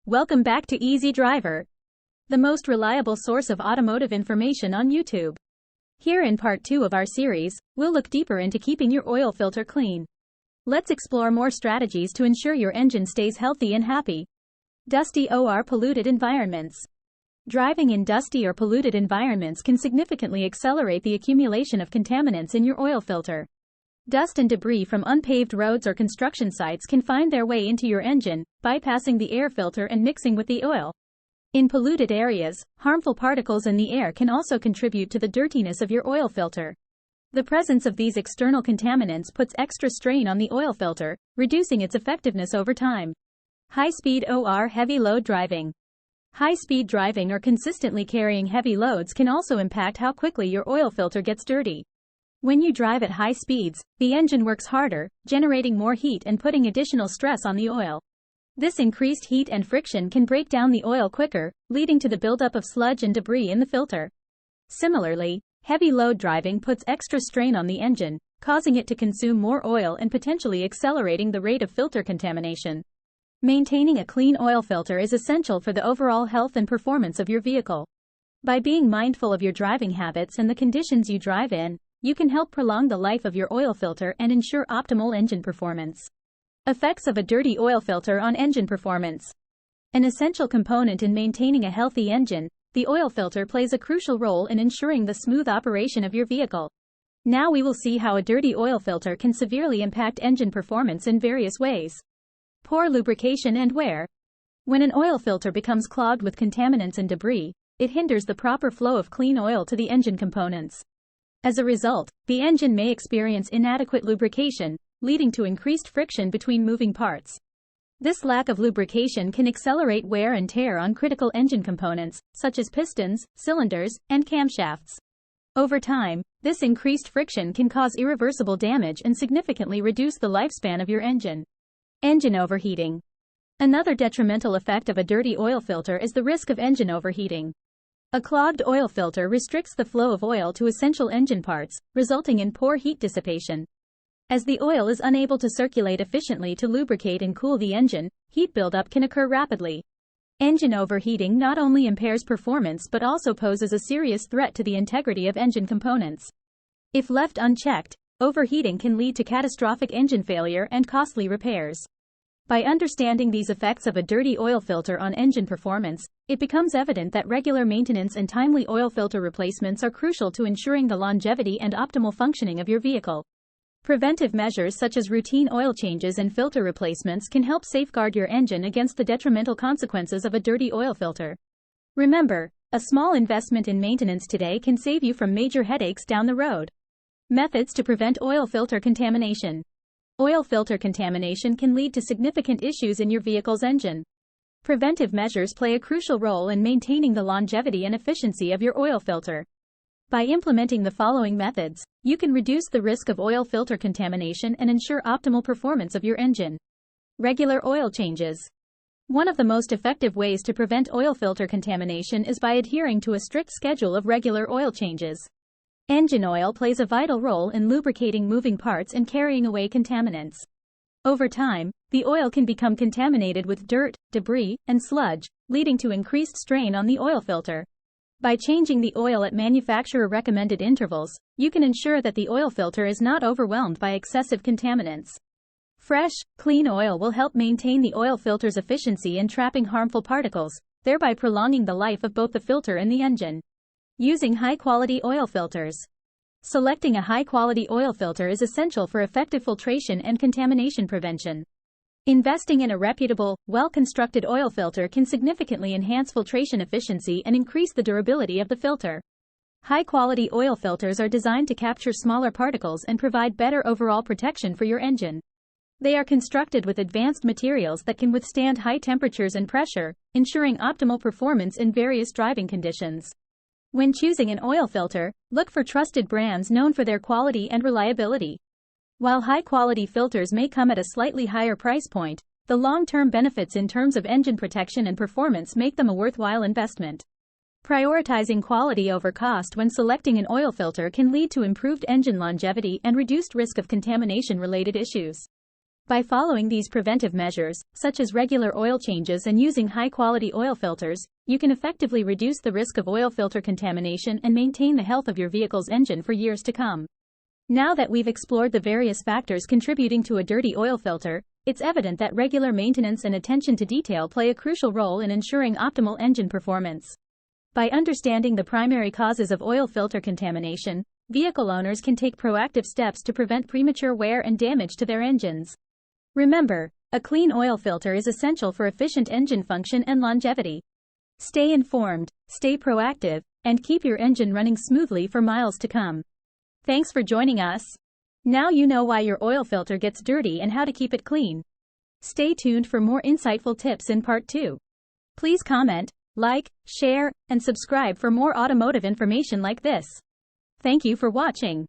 Welcome back to Easy Driver, the most reliable source of automotive information on YouTube. Here in part 2 of our series, we'll look deeper into keeping your oil filter clean. Let's explore more strategies to ensure your engine stays healthy and happy. Dusty or polluted environments. Driving in dusty or polluted environments can significantly accelerate the accumulation of contaminants in your oil filter. Dust and debris from unpaved roads or construction sites can find their way into your engine, bypassing the air filter and mixing with the oil. In polluted areas, harmful particles in the air can also contribute to the dirtiness of your oil filter. The presence of these external contaminants puts extra strain on the oil filter, reducing its effectiveness over time. High-speed or heavy load driving. High-speed driving or consistently carrying heavy loads can also impact how quickly your oil filter gets dirty. When you drive at high speeds, the engine works harder, generating more heat and putting additional stress on the oil. This increased heat and friction can break down the oil quicker, leading to the buildup of sludge and debris in the filter. Similarly, heavy load driving puts extra strain on the engine, causing it to consume more oil and potentially accelerating the rate of filter contamination. Maintaining a clean oil filter is essential for the overall health and performance of your vehicle. By being mindful of your driving habits and the conditions you drive in, you can help prolong the life of your oil filter and ensure optimal engine performance. Effects of a dirty oil filter on engine performance. An essential component in maintaining a healthy engine, the oil filter plays a crucial role in ensuring the smooth operation of your vehicle. Now we will see how a dirty oil filter can severely impact engine performance in various ways. Poor lubrication and wear. When an oil filter becomes clogged with contaminants and debris, it hinders the proper flow of clean oil to the engine components. As a result, the engine may experience inadequate lubrication, leading to increased friction between moving parts. This lack of lubrication can accelerate wear and tear on critical engine components, such as pistons, cylinders, and camshafts. Over time, this increased friction can cause irreversible damage and significantly reduce the lifespan of your engine. Engine overheating. Another detrimental effect of a dirty oil filter is the risk of engine overheating. A clogged oil filter restricts the flow of oil to essential engine parts, resulting in poor heat dissipation. As the oil is unable to circulate efficiently to lubricate and cool the engine, heat buildup can occur rapidly. Engine overheating not only impairs performance but also poses a serious threat to the integrity of engine components. If left unchecked, overheating can lead to catastrophic engine failure and costly repairs. By understanding these effects of a dirty oil filter on engine performance, it becomes evident that regular maintenance and timely oil filter replacements are crucial to ensuring the longevity and optimal functioning of your vehicle. Preventive measures such as routine oil changes and filter replacements can help safeguard your engine against the detrimental consequences of a dirty oil filter. Remember, a small investment in maintenance today can save you from major headaches down the road. Methods to prevent oil filter contamination. Oil filter contamination can lead to significant issues in your vehicle's engine. Preventive measures play a crucial role in maintaining the longevity and efficiency of your oil filter. By implementing the following methods, you can reduce the risk of oil filter contamination and ensure optimal performance of your engine. Regular oil changes. One of the most effective ways to prevent oil filter contamination is by adhering to a strict schedule of regular oil changes. Engine oil plays a vital role in lubricating moving parts and carrying away contaminants. Over time, the oil can become contaminated with dirt, debris, and sludge, leading to increased strain on the oil filter. By changing the oil at manufacturer-recommended intervals, you can ensure that the oil filter is not overwhelmed by excessive contaminants. Fresh, clean oil will help maintain the oil filter's efficiency in trapping harmful particles, thereby prolonging the life of both the filter and the engine. Using high-quality oil filters. Selecting a high-quality oil filter is essential for effective filtration and contamination prevention. Investing in a reputable, well-constructed oil filter can significantly enhance filtration efficiency and increase the durability of the filter. High-quality oil filters are designed to capture smaller particles and provide better overall protection for your engine. They are constructed with advanced materials that can withstand high temperatures and pressure, ensuring optimal performance in various driving conditions. When choosing an oil filter, look for trusted brands known for their quality and reliability. While high-quality filters may come at a slightly higher price point, the long-term benefits in terms of engine protection and performance make them a worthwhile investment. Prioritizing quality over cost when selecting an oil filter can lead to improved engine longevity and reduced risk of contamination-related issues. By following these preventive measures, such as regular oil changes and using high-quality oil filters, you can effectively reduce the risk of oil filter contamination and maintain the health of your vehicle's engine for years to come. Now that we've explored the various factors contributing to a dirty oil filter, it's evident that regular maintenance and attention to detail play a crucial role in ensuring optimal engine performance. By understanding the primary causes of oil filter contamination, vehicle owners can take proactive steps to prevent premature wear and damage to their engines. Remember, a clean oil filter is essential for efficient engine function and longevity. Stay informed, stay proactive, and keep your engine running smoothly for miles to come. Thanks for joining us. Now you know why your oil filter gets dirty and how to keep it clean. Stay tuned for more insightful tips in part 2. Please comment, like, share, and subscribe for more automotive information like this. Thank you for watching.